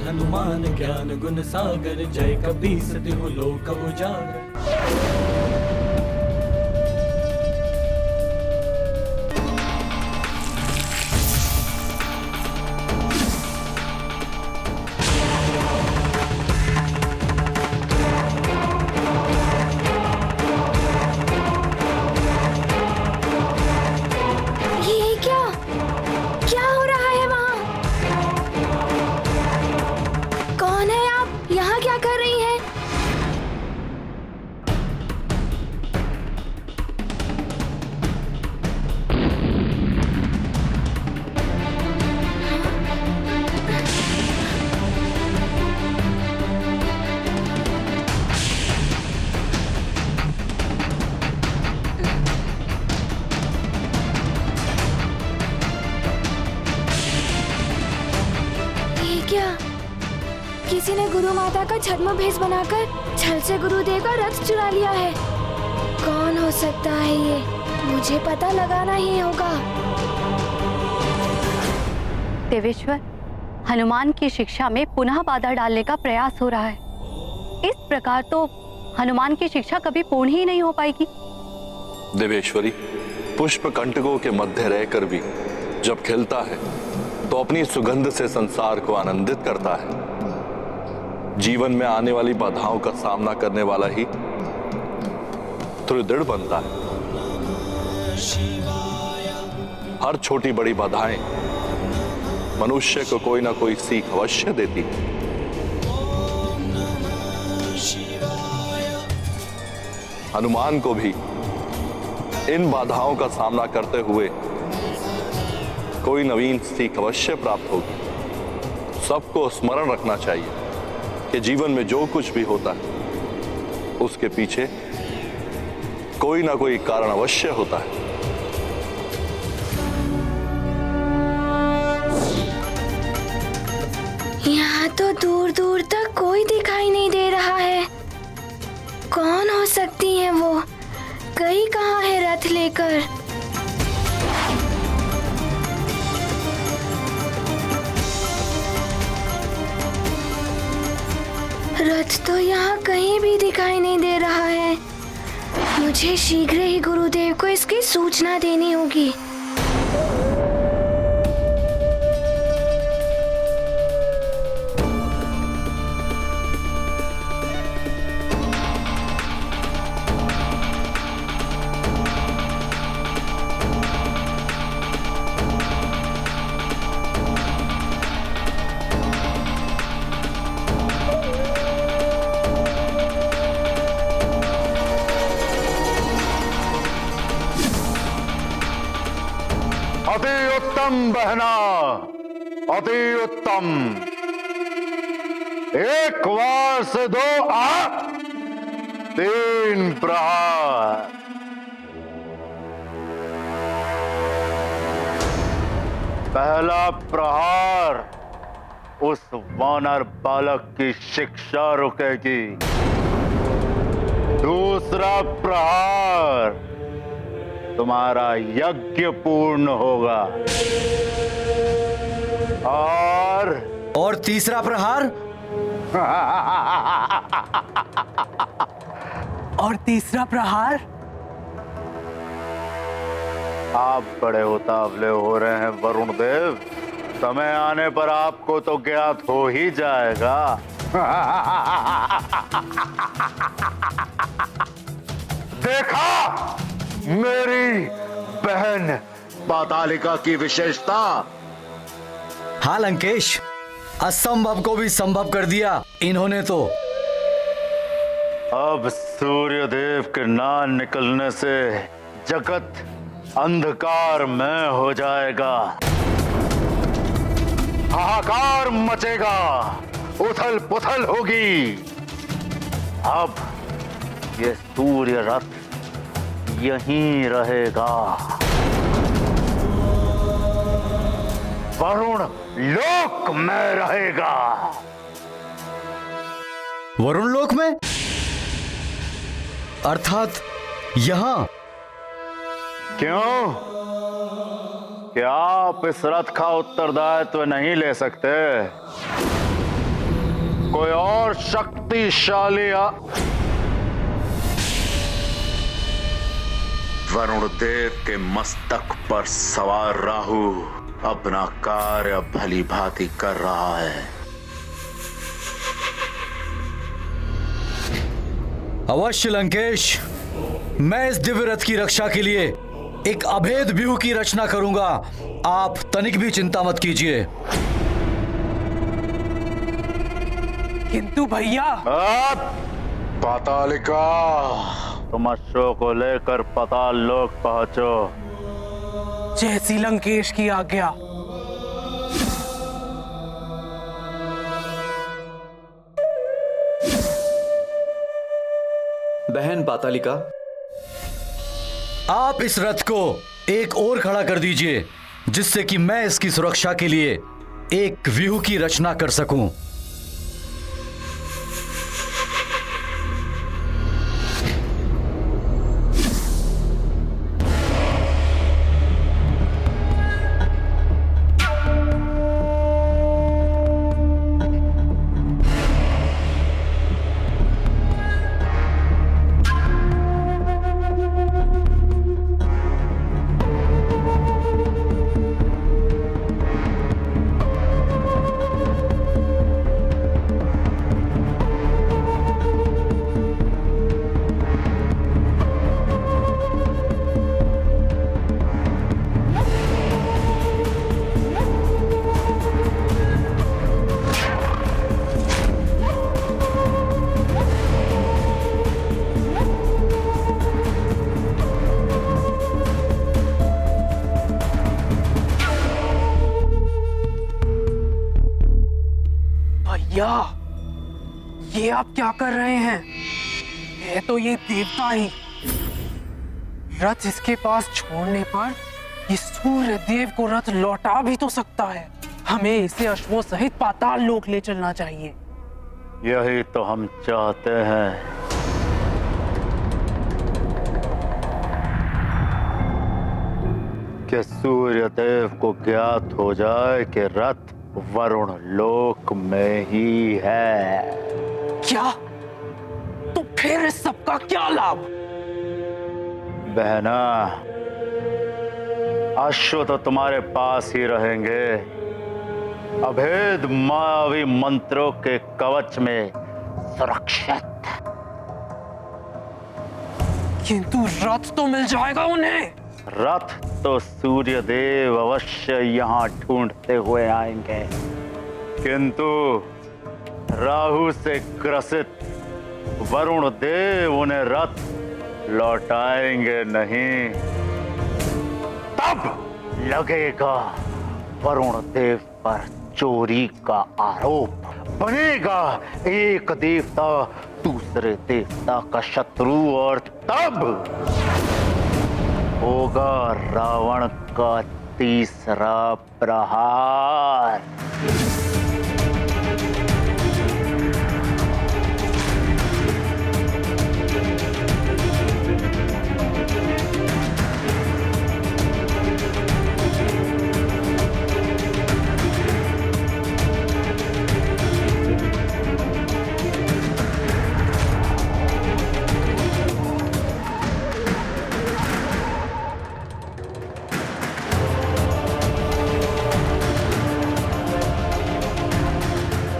हनुमान ज्ञान गुण सागर, जय कपीस तिहु लोक उजागर। किसी ने गुरु माता का छद्म भेष बनाकर छल से गुरुदेव का रथ चुरा लिया है। कौन हो सकता है ये? मुझे पता लगाना ही होगा। देवेश्वर, हनुमान की शिक्षा में पुनः बाधा डालने का प्रयास हो रहा है। इस प्रकार तो हनुमान की शिक्षा कभी पूर्ण ही नहीं हो पाएगी। देवेश्वरी, पुष्प कंटकों के मध्य रहकर भी जब खिलता है तो अपनी सुगंध से संसार को आनंदित करता है। जीवन में आने वाली बाधाओं का सामना करने वाला ही दृढ़ बनता है। हर छोटी बड़ी बाधाएं मनुष्य को कोई ना कोई सीख अवश्य देती है। हनुमान को भी इन बाधाओं का सामना करते हुए कोई नवीन सीख अवश्य प्राप्त होगी। सबको स्मरण रखना चाहिए कि जीवन में जो कुछ भी होता है उसके पीछे कोई ना कोई कारण अवश्य होता है। यहाँ तो दूर दूर तक कोई दिखाई नहीं दे रहा है। कौन हो सकती है वो? गई कहाँ है रथ लेकर? रथ तो यहाँ कहीं भी दिखाई नहीं दे रहा है। मुझे शीघ्र ही गुरुदेव को इसकी सूचना देनी होगी। अति उत्तम बहना, अति उत्तम। एक वार से 2 3 प्रहार। पहला प्रहार उस वानर बालक की शिक्षा रुकेगी। दूसरा प्रहार तुम्हारा यज्ञ पूर्ण होगा। और तीसरा प्रहार और तीसरा प्रहार। आप बड़े उतावले हो रहे हैं वरुण देव। समय आने पर आपको तो ज्ञात हो ही जाएगा। देखा मेरी बहन पातालिका की विशेषता। हाँ लंकेश, असंभव को भी संभव कर दिया इन्होंने तो। अब सूर्य देव के ना निकलने से जगत अंधकारमय हो जाएगा। हाहाकार मचेगा, उथल पुथल होगी। अब ये सूर्य रथ यहीं रहेगा। वरुण लोक में रहेगा। वरुण लोक में? अर्थात यहां? क्यों? क्या आप इस रथ का उत्तरदायित्व नहीं ले सकते? कोई और शक्तिशाली वरुण देव के मस्तक पर सवार राहु अपना कार्य भली भांति कर रहा है। अवश्य लंकेश, मैं इस दिव्य रथ की रक्षा के लिए एक अभेद व्यूह की रचना करूंगा। आप तनिक भी चिंता मत कीजिए। किंतु भैया, पातालिका, तुम अश्व को लेकर पाताल लोक पहुंचो। जैसी लंकेश की आज्ञा। बहन पातालिका, आप इस रथ को एक और खड़ा कर दीजिए, जिससे कि मैं इसकी सुरक्षा के लिए एक व्यूह की रचना कर सकूं। भैया, ये आप क्या कर रहे हैं? है तो ये देवता ही। रथ इसके पास छोड़ने पर ये सूर्य देव को रथ लौटा भी तो सकता है। हमें इसे अश्वों सहित पाताल लोक ले चलना चाहिए। यही तो हम चाहते हैं। कि सूर्य देव को ज्ञात हो जाए कि रथ वरुण लोक में ही है। क्या? तो फिर इस सबका क्या लाभ? बहना, अश्व तो तुम्हारे पास ही रहेंगे, अभेद मायावी मंत्रों के कवच में सुरक्षित। किंतु रथ तो मिल जाएगा उन्हें। रथ तो सूर्य देव अवश्य यहाँ ढूंढते हुए आएंगे, किंतु राहु से ग्रसित वरुण देव उन्हें रथ लौटाएंगे नहीं। तब लगेगा वरुण देव पर चोरी का आरोप, बनेगा एक देवता दूसरे देवता का शत्रु, और तब होगा रावण का तीसरा प्रहार।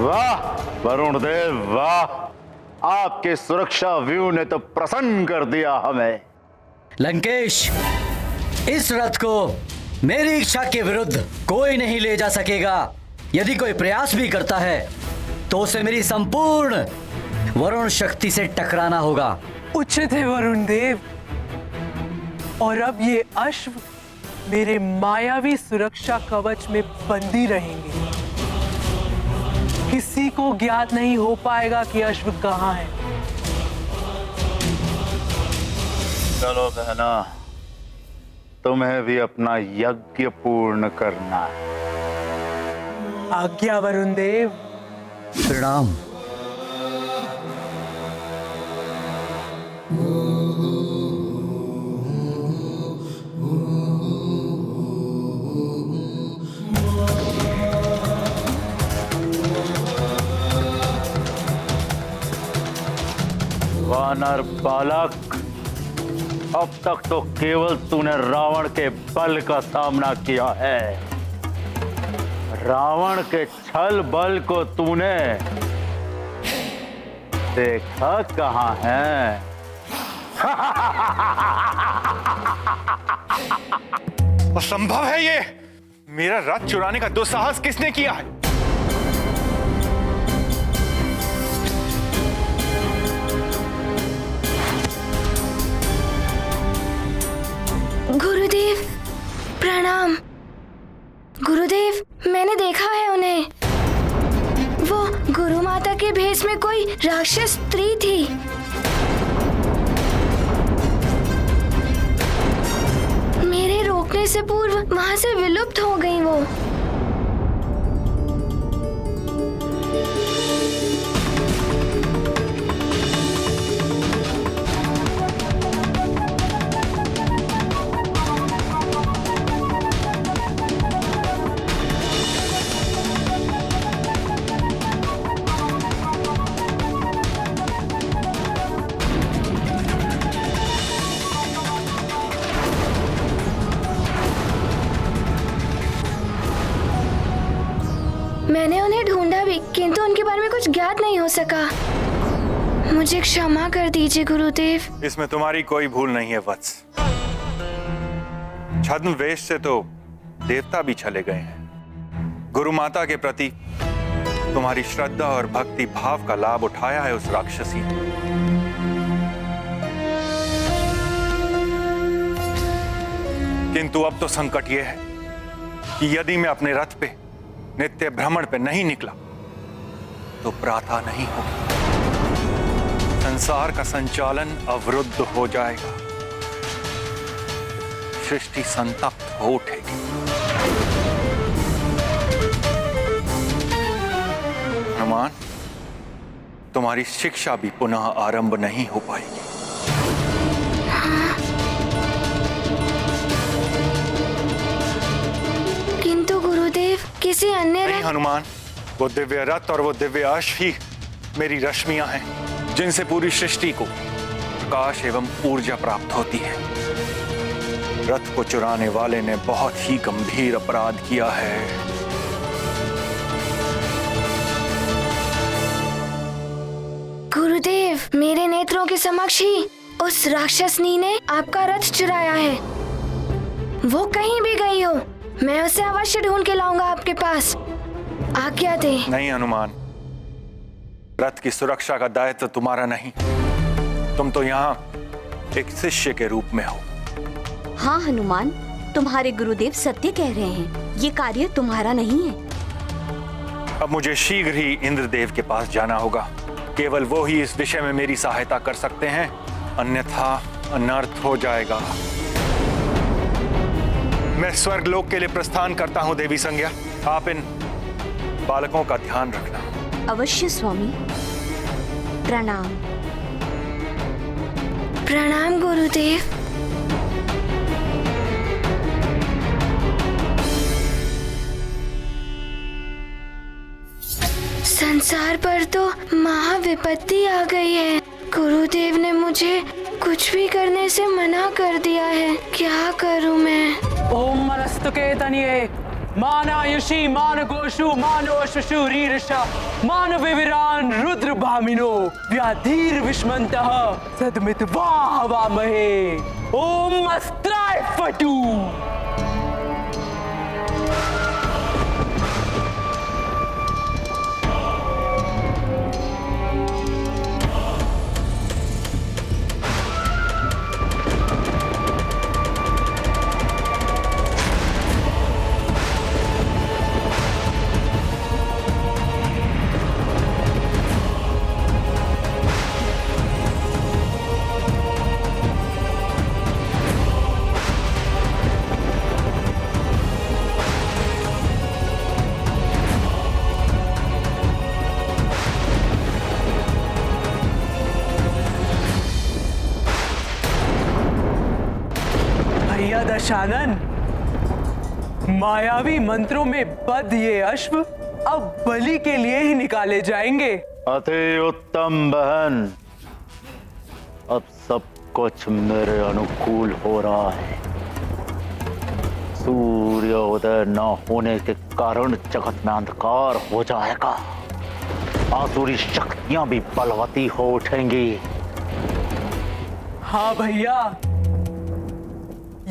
वाह वरुण देव, वाह! आपके सुरक्षा व्यू ने तो प्रसन्न कर दिया हमें। लंकेश, इस रथ को मेरी इच्छा के विरुद्ध कोई नहीं ले जा सकेगा। यदि कोई प्रयास भी करता है तो उसे मेरी संपूर्ण वरुण शक्ति से टकराना होगा। उचित है वरुण देव। और अब ये अश्व मेरे मायावी सुरक्षा कवच में बंदी रहेंगे। किसी को ज्ञात नहीं हो पाएगा कि अश्व कहाँ है। चलो बहना, तुम्हें भी अपना यज्ञ पूर्ण करना है। आज्ञा वरुण देव। प्रणाम। वानर बालक, अब तक तो केवल तूने रावण के बल का सामना किया है। रावण के छल बल को तूने देखा कहाँ है? असंभव है ये। मेरा रथ चुराने का दुस्साहस किसने किया है? गुरुदेव प्रणाम। गुरुदेव, मैंने देखा है उन्हें। वो गुरु माता के भेष में कोई राक्षस स्त्री थी। मेरे रोकने से पूर्व वहां से विलुप्त हो गई वो। मैंने उन्हें ढूंढा भी, किंतु उनके बारे में कुछ ज्ञात नहीं हो सका। मुझे क्षमा कर दीजिए गुरुदेव। इसमें तुम्हारी कोई भूल नहीं है वत्स। छद्मवेश से तो देवता भी चले गए हैं। गुरु माता के प्रति तुम्हारी श्रद्धा और भक्ति भाव का लाभ उठाया है उस राक्षसी ने। किंतु अब तो संकट यह है कि यदि मैं अपने रथ पे नित्य भ्रमण पे नहीं निकला तो प्रातः नहीं होगी। संसार का संचालन अवरुद्ध हो जाएगा। सृष्टि संतप्त हो उठेगी। हनुमान, तुम्हारी शिक्षा भी पुनः आरंभ नहीं हो पाएगी। किंतु गुरुदेव, किसी अन्य नहीं हनुमान, वो दिव्य रथ और वो दिव्य अश्व ही मेरी रश्मियां हैं, जिनसे पूरी सृष्टि को प्रकाश एवं ऊर्जा प्राप्त होती है। रथ को चुराने वाले ने बहुत ही गंभीर अपराध किया है। गुरुदेव, मेरे नेत्रों के समक्ष ही उस राक्षसनी ने आपका रथ चुराया है। वो कहीं भी गई हो, मैं उसे अवश्य ढूंढ के लाऊंगा आपके पास। आज्ञा दे। नहीं हनुमान, रथ की सुरक्षा का दायित्व तुम्हारा नहीं। तुम तो यहाँ एक शिष्य के रूप में हो। हाँ हनुमान, तुम्हारे गुरुदेव सत्य कह रहे हैं। ये कार्य तुम्हारा नहीं है। अब मुझे शीघ्र ही इंद्रदेव के पास जाना होगा। केवल वो ही इस विषय में मेरी सहायता कर सकते हैं, अन्यथा अनर्थ हो जाएगा। मैं स्वर्गलोक के लिए प्रस्थान करता हूँ देवी संज्ञा। आप इन बालकों का ध्यान रखना। अवश्य स्वामी। प्रणाम। प्रणाम गुरुदेव। संसार पर तो महाविपत्ति आ गई है। गुरुदेव ने मुझे कुछ भी करने से मना कर दिया है। क्या करूं मैं? ओम मनस्तुके तनिये मानायुषी मान गोषु मानो शशुरीरशा मान विविरान रुद्र भामिनो व्याधीर विष्मंतः सदमित वाहवामहे। ओम अस्त्राय फटू। दशानन, मायावी मंत्रों में बद्ध ये अश्व अब बलि के लिए ही निकाले जाएंगे। अति उत्तम बहन, अब सब कुछ मेरे अनुकूल हो रहा है। सूर्योदय न होने के कारण जगत में अंधकार हो जाएगा। आसुरी शक्तियां भी बलवती हो उठेंगी। हाँ भैया,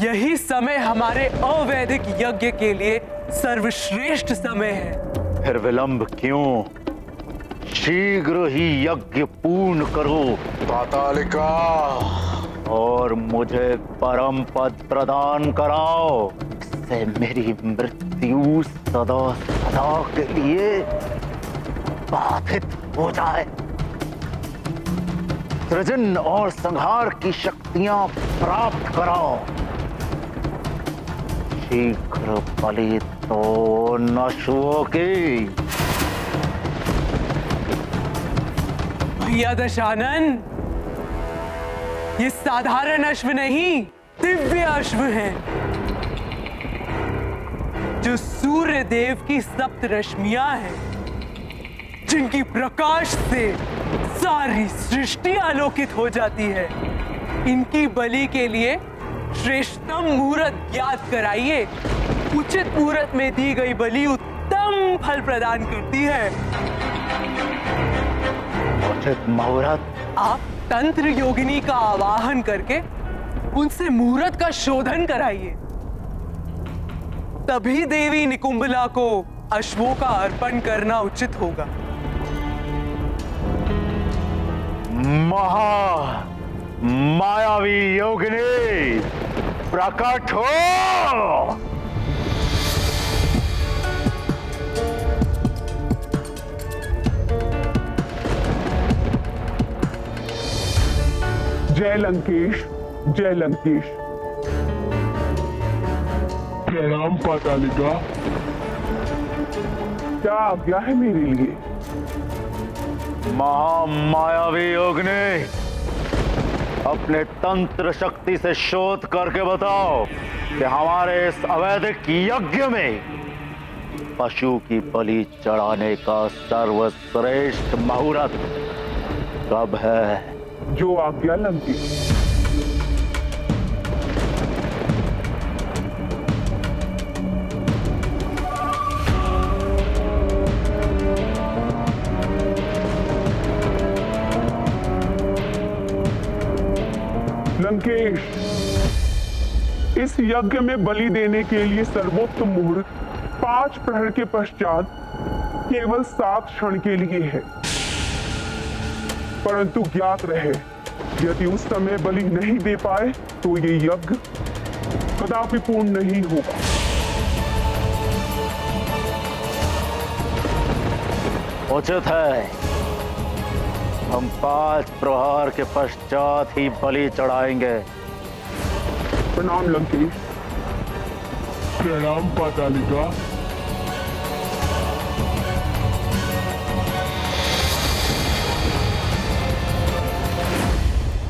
यही समय हमारे अवैधिक यज्ञ के लिए सर्वश्रेष्ठ समय है। फिर विलंब क्यों? शीघ्र ही यज्ञ पूर्ण करो पातालिका, और मुझे परम पद प्रदान कराओ। इससे मेरी मृत्यु सदा सदा के लिए बाधित हो जाए। सृजन और संहार की शक्तियां प्राप्त कराओ। शीघ्र बलि तो नशुओं की। भैया दशानन, ये साधारण अश्व नहीं, दिव्य अश्व है, जो सूर्य देव की सप्त रश्मियां हैं, जिनकी प्रकाश से सारी सृष्टि आलोकित हो जाती है। इनकी बलि के लिए श्रेष्ठतम मुहूर्त ज्ञात कराइए। उचित मुहूर्त में दी गई बलि उत्तम फल प्रदान करती है। उचित मुहूर्त? आप तंत्र योगिनी का आवाहन करके उनसे मुहूर्त का शोधन कराइए। तभी देवी निकुंभला को अश्वों का अर्पण करना उचित होगा। मायावी योगिनी, प्रकट हो। जय लंकेश, जय लंकेश। प्रणाम पातालिका, क्या आज्ञा है मेरे लिए? महामायावी योगिनी, अपने तंत्र शक्ति से शोध करके बताओ कि हमारे इस अवैधिक यज्ञ में पशु की बलि चढ़ाने का सर्वश्रेष्ठ मुहूर्त कब है? जो आज्ञा लंकेश। लंकेश, इस यज्ञ में बलि देने के लिए सर्वोत्तम मुहूर्त 5 प्रहर के पश्चात केवल 7 क्षण के लिए है। परंतु ज्ञात रहे, यदि उस समय बलि नहीं दे पाए तो ये यज्ञ कदापि पूर्ण नहीं होगा। उचित है, हम 5 प्रहार के पश्चात ही बलि चढ़ाएंगे। प्रणाम लंकेश। प्रणाम पातालिका।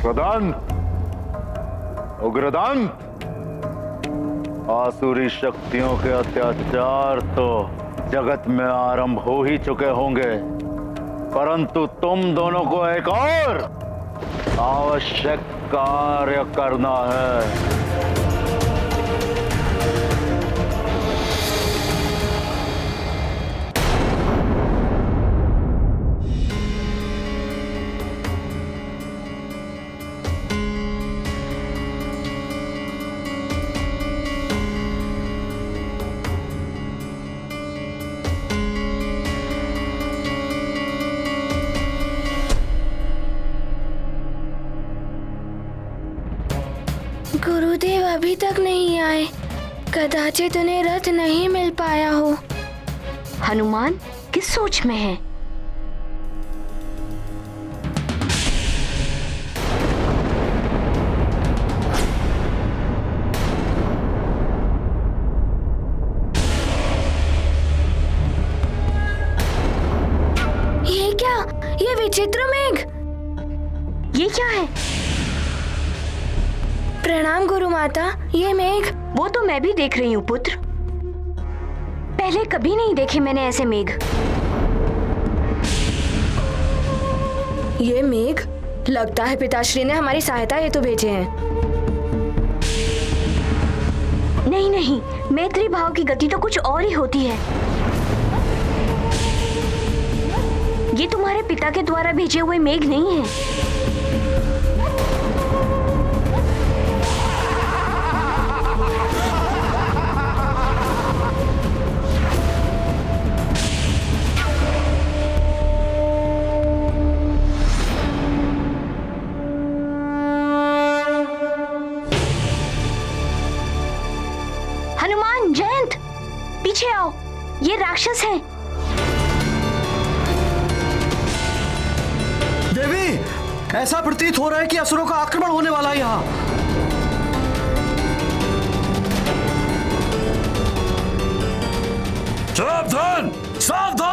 कृदंत, उग्रदंत, आसुरी शक्तियों के अत्याचार तो जगत में आरंभ हो ही चुके होंगे, परंतु तुम दोनों को एक और आवश्यक कार्य करना है। गुरुदेव अभी तक नहीं आए। कदाचित उन्हें रथ नहीं मिल पाया हो। हनुमान किस सोच में है? ये क्या? ये विचित्र मेघ! ये क्या है? प्रणाम गुरु माता, ये मेघ। वो तो मैं भी देख रही हूँ पुत्र। पहले कभी नहीं देखे मैंने ऐसे मेघ। ये मेघ लगता है पिताश्री ने हमारी सहायता हेतु भेजे हैं। नहीं नहीं, मैत्री भाव की गति तो कुछ और ही होती है। ये तुम्हारे पिता के द्वारा भेजे हुए मेघ नहीं है। हनुमान, जयंत, पीछे आओ, ये राक्षस हैं। देवी, ऐसा प्रतीत हो रहा है कि असुरों का आक्रमण होने वाला है यहाँ। सावधान, सावधान।